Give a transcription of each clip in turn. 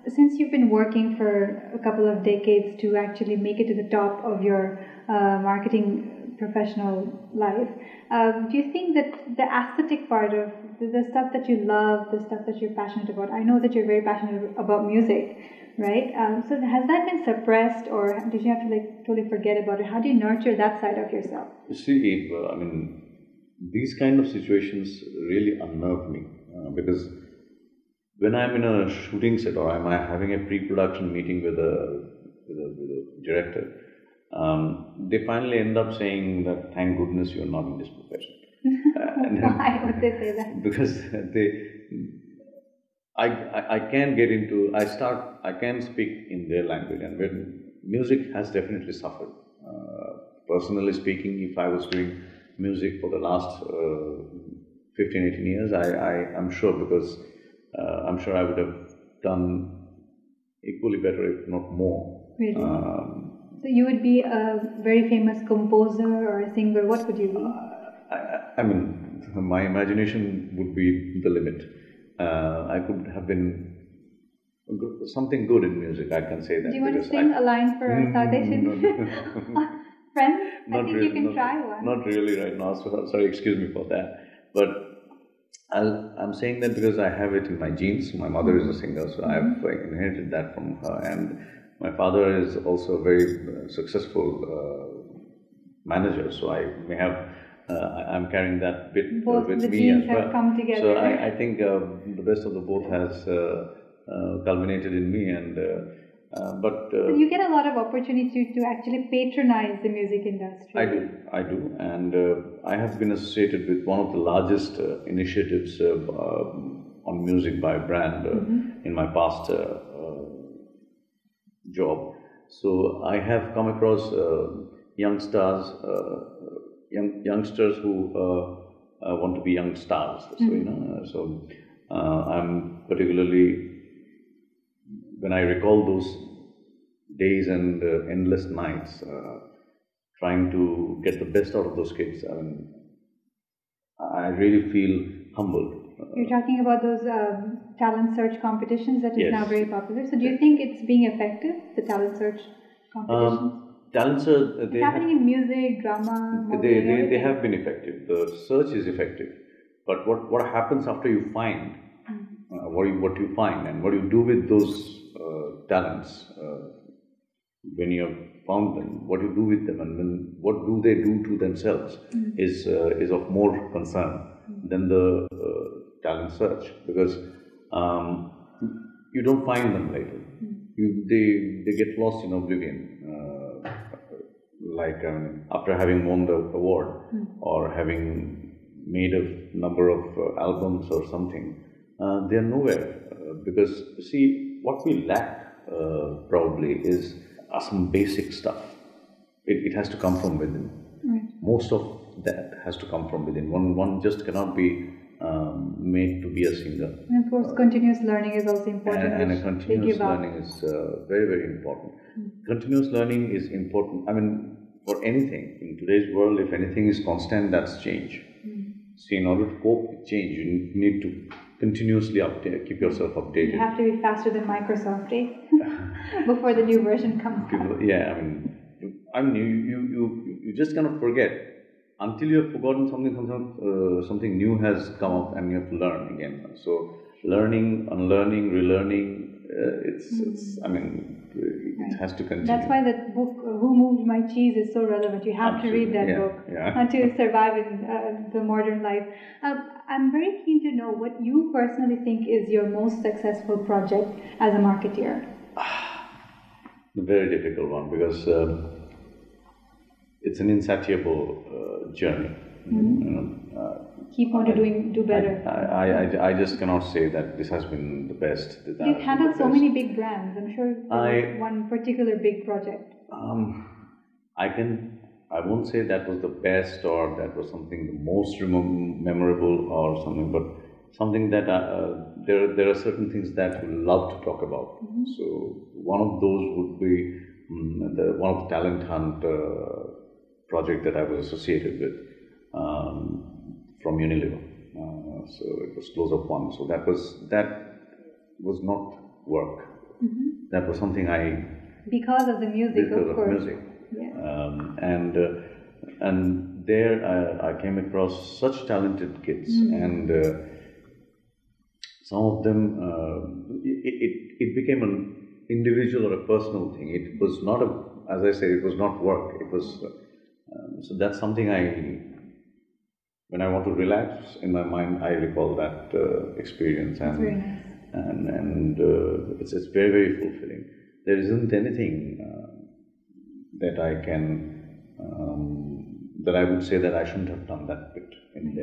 since you've been working for a couple of decades to actually make it to the top of your marketing professional life, do you think that the aesthetic part of the stuff that you love, the stuff that you're passionate about, I know that you're very passionate about music, right? So has that been suppressed, or did you have to like totally forget about it? How do you nurture that side of yourself? You see, I mean, these kind of situations really unnerve me because when I'm in a shooting set or I'm having a pre-production meeting with a director, they finally end up saying that thank goodness you're not in this profession. Why would they say that? Because I can't get into, I can't speak in their language, and when music has definitely suffered. Personally speaking, if I was doing music for the last 15, 18 years, I'm sure, because I'm sure I would have done equally better, if not more. Really? So you would be a very famous composer or a singer, what would you be? I mean, my imagination would be the limit. I could have been something good in music, I can say that. Do you want to sing a line for Southasia? Friends? I think you can try one. Not really right now, so sorry, excuse me for that. But I'm saying that because I have it in my genes. My mother is a singer, so I've inherited that from her. And my father is also a very successful manager, so I may have, I'm carrying that bit both with the me genes as well. have come together. So I think the best of the both has culminated in me, and so you get a lot of opportunity to actually patronize the music industry. I do, and I have been associated with one of the largest initiatives on music by a brand in my past job. So I have come across youngsters who want to be young stars. So so I'm particularly, when I recall those days and endless nights, trying to get the best out of those kids, I mean, I really feel humbled. You're talking about those talent search competitions that is Yes. now very popular. So do you think it's being effective, the talent search competitions? Talent search, it's happening in music, drama, modeling, they have been effective. The search is effective, but what happens after you find what you find and what you do with those talents when you have found them, what you do with them, and what do they do to themselves is of more concern than the talent search, because you don't find them later. They get lost in oblivion. Like after having won the award or having made a number of albums or something, they are nowhere because see, what we lack probably is some basic stuff. It has to come from within. Right. Most of that has to come from within. One just cannot be made to be a singer. And of course, continuous learning is also important. And a continuous learning is very, very important. Continuous learning is important. I mean, for anything in today's world, if anything is constant, that's change. See, in order to cope with change, you need to continuously update, keep yourself updated. You have to be faster than Microsoft, before the new version comes out. Yeah, I mean, you just cannot forget until you have forgotten something new has come up, and you have to learn again. So, learning, unlearning, relearning. I mean, it has to continue. That's why that book, Who Moved My Cheese, is so relevant. You have Absolutely. to read that book to survive in the modern life. I'm very keen to know what you personally think is your most successful project as a marketeer. A very difficult one, because it's an insatiable journey. Keep on do better. I just cannot say that this has been the best. You've handled so many big brands. I'm sure there was one particular big project. I won't say that was the best or that was something the most memorable or something, but something that there are certain things that we love to talk about. So one of those would be one of the talent hunt project that I was associated with from Unilever. So it was Close Up One. So that was not work. That was something because of the music, because of course. music. Yeah. And there I came across such talented kids, and some of them it became an individual or a personal thing. It was not as I said, it was not work. It was so that's something when I want to relax in my mind, I recall that experience, and very nice. and it's very, very fulfilling. There isn't anything that I can that I would say that I shouldn't have done that bit in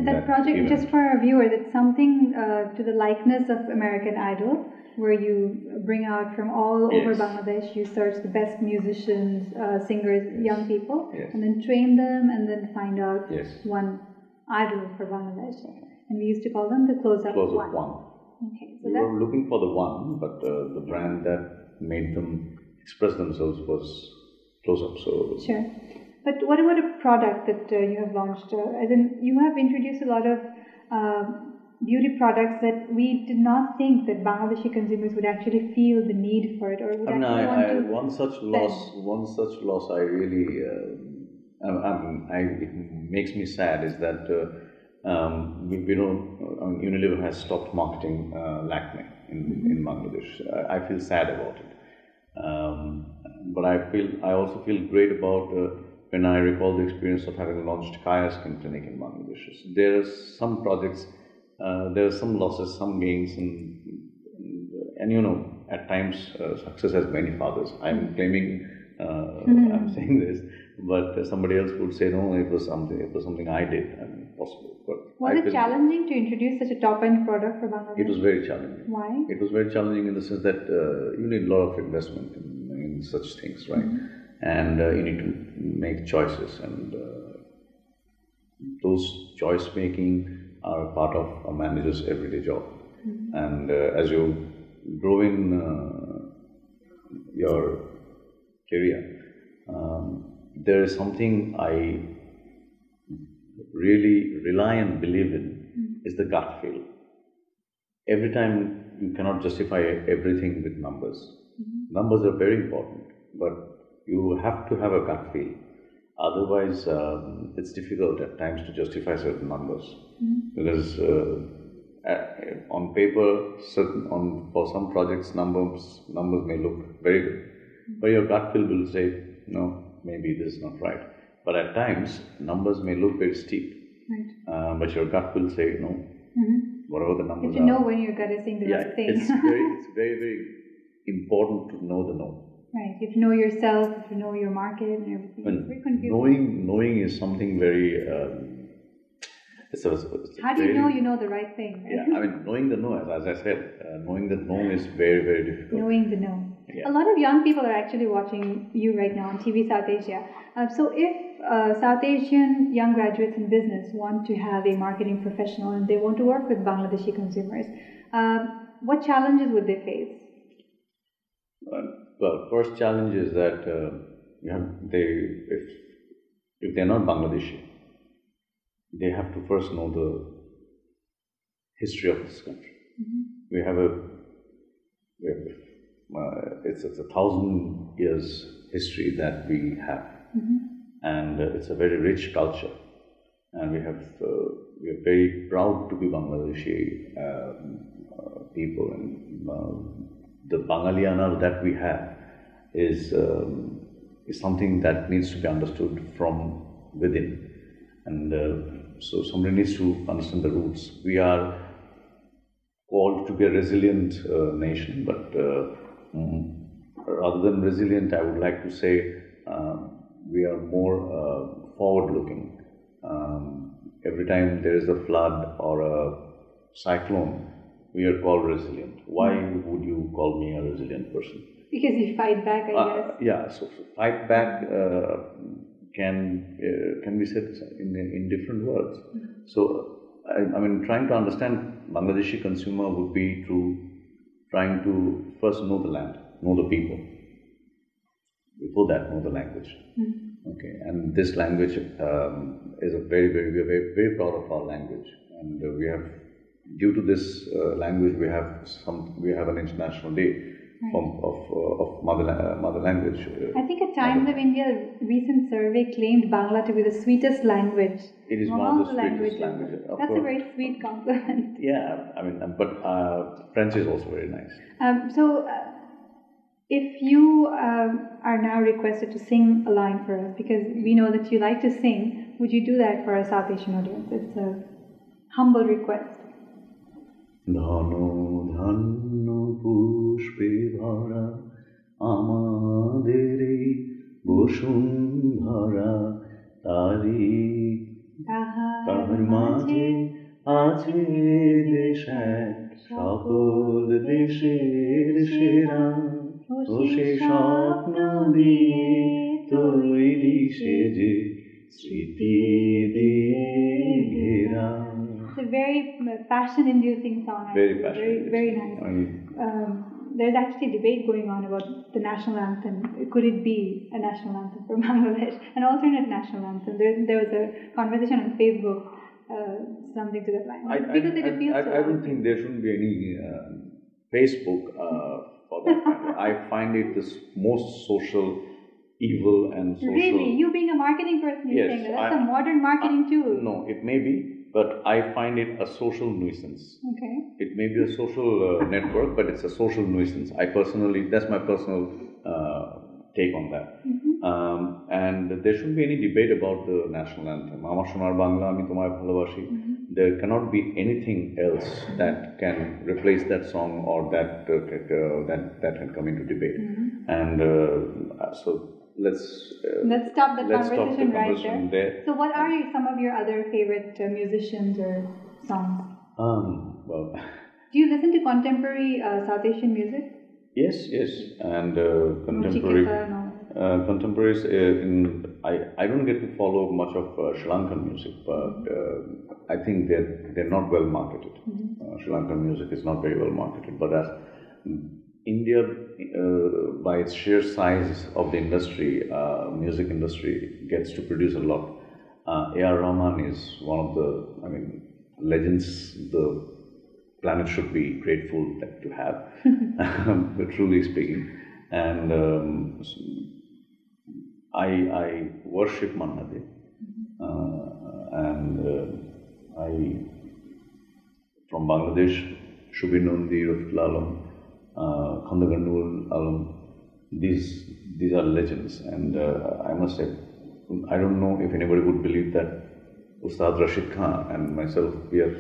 that project event. Just for our viewers, it's something to the likeness of American Idol, where you bring out from all over Bangladesh, you search the best musicians, singers, young people, and then train them, and then find out one idol for Bangladesh. And we used to call them the Close-Up One. Okay, so we were looking for the one, but the brand that made them express themselves was Close-Up. So sure. But what about a product that you have launched? As in, you have introduced a lot of beauty products that we did not think that Bangladeshi consumers would actually feel the need for it, or would actually want to one such loss. I really, it makes me sad. Is that we don't. Unilever has stopped marketing Lakme in Bangladesh. I feel sad about it, but I also feel great about. When I recall the experience of having launched Kaya Skin Clinic in Bangladesh. There are some projects, there are some losses, some gains, and at times success has many fathers. I'm claiming, I'm saying this, but somebody else would say no, it was something I did, possible. But was it challenging to introduce such a top-end product for Bangladesh? It was very challenging. Why? It was very challenging in the sense that you need a lot of investment in such things, right? And you need to make choices, and those choice making are part of a manager's everyday job. And as you grow in your career, there is something I really rely and believe in is the gut feel. Every time you cannot justify everything with numbers. Numbers are very important, but you have to have a gut feel. Otherwise, it's difficult at times to justify certain numbers, because on paper, for some projects, numbers may look very good, but your gut feel will say, no, maybe this is not right. But at times, numbers may look very steep, but your gut will say no. Whatever the numbers are. You know when your gut is saying the right thing. It's very, very important to know the no. Right. If you know yourself, if you know your market and everything, it's very confusing. Knowing is something very. How do you know the right thing? Yeah, knowing the no, as I said, knowing the no is very, very difficult. Knowing the no. Yeah. A lot of young people are actually watching you right now on TV Southasia. So if South Asian young graduates in business want to have a marketing professional and they want to work with Bangladeshi consumers, what challenges would they face? Well, first challenge is that if they're not Bangladeshi, they have to first know the history of this country. We have it's 1,000 years history that we have, and it's a very rich culture, and we are very proud to be Bangladeshi people, and the Bangaliana that we have is something that needs to be understood from within, and so somebody needs to understand the roots. We are called to be a resilient nation, but rather than resilient, I would like to say we are more forward-looking. Every time there is a flood or a cyclone, we are called resilient. Why would you call me a resilient person? Because you fight back, I guess. Yeah, so fight back can be said in different words. So, trying to understand Bangladeshi consumer would be trying to first know the land, know the people. Before that, know the language. Okay, and this language is we are very, very proud of our language, and we have, due to this language, we have an international day. of mother language. I think at Times of India, a recent survey claimed Bangla to be the sweetest language. It is among one of all the sweetest languages. That's a very sweet compliment. Yeah, I mean, but French is also very nice. If you are now requested to sing a line for us, because we know that you like to sing, would you do that for a South Asian audience? It's a humble request. ধনো ধন্য পুষ্পে ভরা আমাদের এই বসুন্ধরা তারি তাহার মাঝে আছে দেশ এক সকল দেশের সেরা ও সে স্বপ্ন দিয়ে তৈরি সেজে স্মৃতি দিয়ে ঘেরা. It's a very passion-inducing song. Very passion-inducing. Very nice. There's actually a debate going on about the national anthem. Could it be a national anthem for Bangladesh? An alternate national anthem. There was a conversation on Facebook, something to that line. Because it appeals to I don't think there shouldn't be any Facebook for that. I find it the most social evil and social. Really? You being a marketing person, you're saying that's a modern marketing tool. No, it may be, but I find it a social nuisance. Okay. It may be a social network, but it's a social nuisance. That's my personal take on that. And there shouldn't be any debate about the national anthem. Amar Sonar Bangla, Ami Tomay Bhalobashi. There cannot be anything else that can replace that song or that can come into debate. And so let's stop the conversation right there. So what are some of your other favorite musicians or songs? Well, do you listen to contemporary South Asian music? Yes, and contemporaries. I don't get to follow much of Sri Lankan music, but I think they're not well marketed. Sri Lankan music is not very well marketed, but as India, by its sheer size of the industry, music industry, gets to produce a lot. A.R. Rahman is one of the, legends the planet should be grateful to have, truly speaking. And I worship Manna De, and from Bangladesh, Shubin Nondi, Rafil Alam, Khandagar Noor Alam, these are legends, and I must say, I don't know if anybody would believe that Ustad Rashid Khan and myself, we are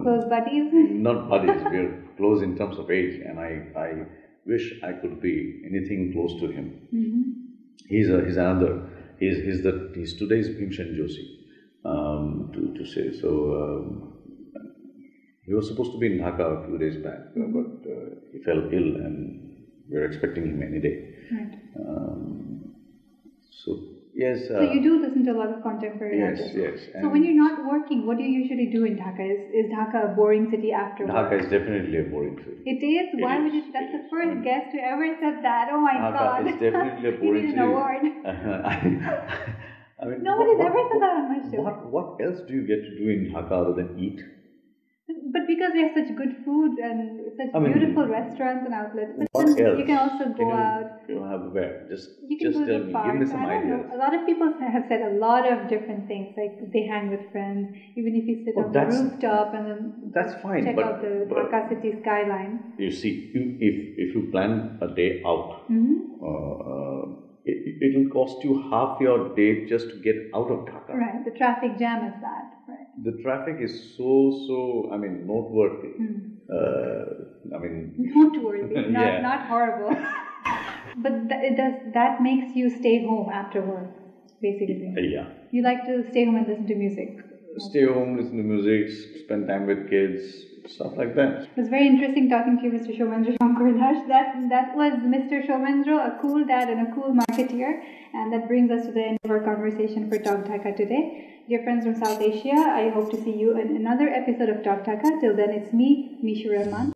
close buddies? Not buddies, we are close in terms of age, and I wish I could be anything close to him. He's today's Bhimshen Joshi, to say so. He was supposed to be in Dhaka a few days back, but he fell ill, and we're expecting him any day. Right. So yes. So you do listen to a lot of contemporary artists. Yes. So when you're not working, what do you usually do in Dhaka? Is Dhaka a boring city after work? Dhaka is definitely a boring city. It is? Why would you? That's the first guest who ever said that. Oh my God. Dhaka is definitely a boring city. You need an award. Nobody's ever said that on my show. What else do you get to do in Dhaka other than eat? But because we have such good food and such beautiful restaurants and outlets, but what else? You can also go out. You don't have where. Just tell me. Give me some ideas. A lot of people have said a lot of different things, like they hang with friends, even if you sit on the rooftop and then that's fine. Check out the Dhaka city skyline. You see, if you plan a day out, it will cost you half your day just to get out of Dhaka. Right, the traffic jam is that. Right. The traffic is so noteworthy. Noteworthy, not horrible. But that makes you stay home after work, basically. Yeah. You like to stay home and listen to music. Stay home, listen to music, spend time with kids, stuff like that. It was very interesting talking to you, Mr. Soumendra Sankar Daspart. That was Mr. Soumendra, a cool dad and a cool marketeer. And that brings us to the end of our conversation for Talk Dhaka today. Dear friends from South Asia, I hope to see you in another episode of Talk Dhaka. Till then, it's me, Mishu Rahman.